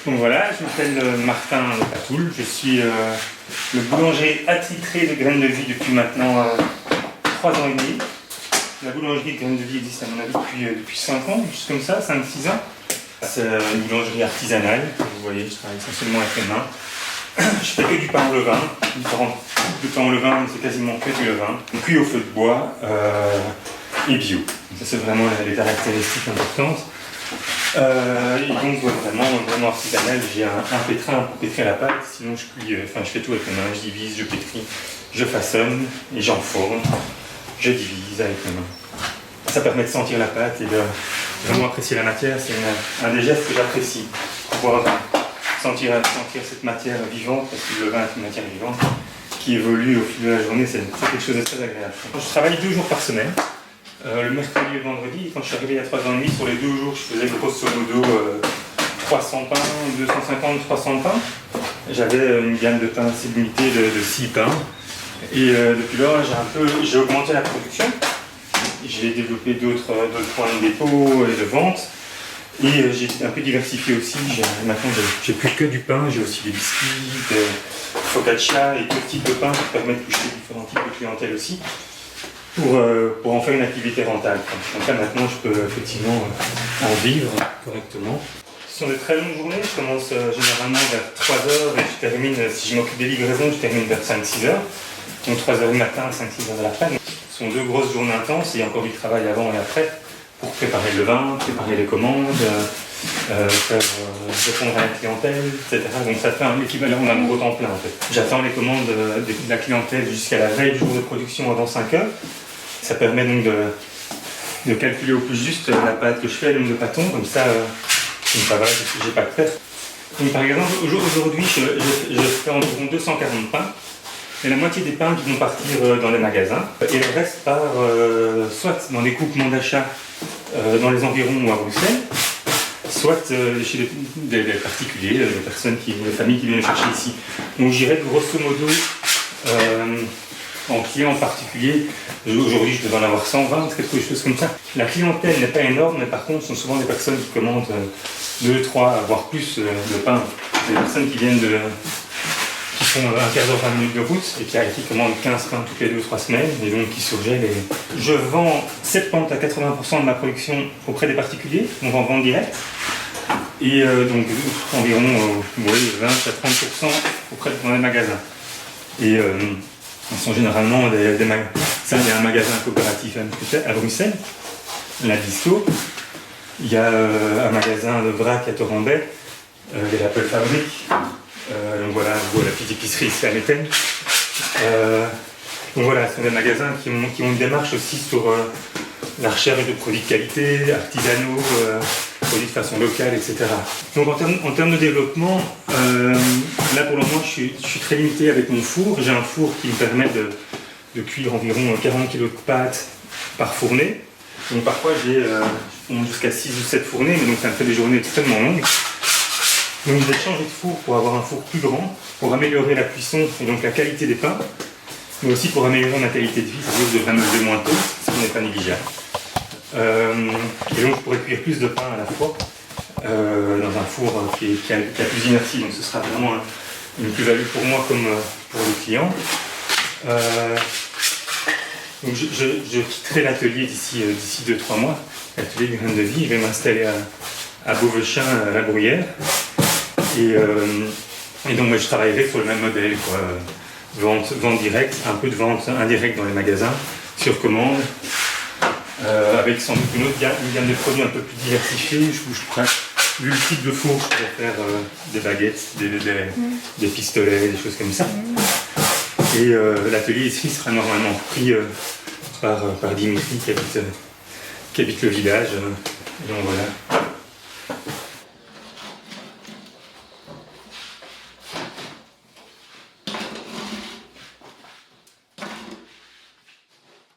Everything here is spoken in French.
Donc voilà, je m'appelle Martin Patoul, je suis le boulanger attitré de Graines de Vie depuis maintenant 3 ans et demi. La boulangerie de Graines de Vie existe à mon avis depuis 5 ans, juste comme ça, 5-6 ans. C'est une boulangerie artisanale, vous voyez, je travaille essentiellement avec les mains. Je fais que du pain au levain, différentes types de pain au levain, c'est quasiment que du levain. Cuit au feu de bois et bio. Ça c'est vraiment les caractéristiques importantes. Et donc vraiment artisanal, j'ai un pétrin pour pétrir la pâte, sinon je fais tout avec les mains, je divise, je pétris, je façonne et j'enfourne, je divise avec les mains. Ça permet de sentir la pâte et de vraiment apprécier la matière, c'est un des gestes que j'apprécie, pouvoir sentir cette matière vivante, parce que le levain est une matière vivante qui évolue au fil de la journée, c'est quelque chose de très agréable. Je travaille 2 jours par semaine. Le mercredi et le vendredi, quand je suis arrivé il y a 3 ans et demi, sur les 2 jours, je faisais grosso modo 300 pains, 250, 300 pains. J'avais une gamme de pains assez limitée de 6 pains. Et depuis lors, j'ai augmenté la production. J'ai développé d'autres points de dépôt et de vente. Et j'ai un peu diversifié aussi. Maintenant, j'ai plus que du pain, j'ai aussi des biscuits, des focaccia et d'autres types de pains qui permettent de toucher différents types de clientèle aussi. Pour en faire une activité rentable. Donc là maintenant je peux effectivement en vivre correctement. Ce sont des très longues journées, je commence généralement vers 3h et je termine, si je m'occupe des livraisons, je termine vers 5-6h. Donc 3h du matin, 5-6h de l'après-midi. Ce sont 2 grosses journées intenses, il y a encore du travail avant et après pour préparer le vin, préparer les commandes, répondre à la clientèle, etc. Donc ça fait l'équivalent d'un gros temps plein en fait. J'attends les commandes de la clientèle jusqu'à la veille du jour de production avant 5h. Ça permet donc de calculer au plus juste la pâte que je fais, le nombre de pâtons, comme ça, ça va, j'ai pas de perte. Donc par exemple, aujourd'hui, je fais environ 240 pains, et la moitié des pains qui vont partir dans les magasins, et le reste part soit dans des groupements d'achat dans les environs ou à Bruxelles, soit chez des particuliers, des familles qui viennent chercher ici. Donc j'irai grosso modo en client en particulier. Aujourd'hui, je devais en avoir 120, quelque chose comme ça. La clientèle n'est pas énorme, mais par contre, ce sont souvent des personnes qui commandent 2, 3, voire plus de pain. Des personnes qui viennent qui font un quart d'heure, 20 minutes de route et qui commandent 15 pains toutes les 2 ou 3 semaines et donc qui surgèlent. Je vends 70 à 80% de ma production auprès des particuliers, donc en vente directe. Et donc environ 20 à 30% dans les magasins. Et ce sont généralement des magasins. Ça, il y a un magasin coopératif à Bruxelles, la Disto. Il y a un magasin de vrac à Torrambay, il y a l'Apple Fabrique. Donc voilà, la petite épicerie ici à Méthène. Donc voilà, ce sont des magasins qui ont une démarche aussi sur la recherche de produits de qualité, artisanaux, produits de façon locale, etc. Donc en termes de développement, là pour le moment je suis très limité avec mon four. J'ai un four qui me permet de cuire environ 40 kg de pâte par fournée. Donc parfois j'ai jusqu'à 6 ou 7 fournées, mais donc ça me fait des journées extrêmement longues. Donc je vais changer de four pour avoir un four plus grand, pour améliorer la cuisson et donc la qualité des pains, mais aussi pour améliorer ma qualité de vie, c'est-à-dire que je devrais me lever moins tôt, ce qui n'est pas négligeable. Et donc je pourrais cuire plus de pain à la fois dans un four qui a plus d'inertie, donc ce sera vraiment une plus-value pour moi comme pour le client. Donc je quitterai l'atelier d'ici 2-3 mois, l'atelier de Graines de Vie. Je vais m'installer à Beauvechin, à la Bruyère. Et donc moi, je travaillerai sur le même modèle, quoi. Vente directe, un peu de vente indirecte dans les magasins, sur commande, avec sans doute une gamme de produits un peu plus diversifiée. Vu le type de four, je pourrais faire des baguettes, des pistolets, des choses comme ça. Et l'atelier ici sera normalement pris par Dimitri qui habite le village. Donc voilà.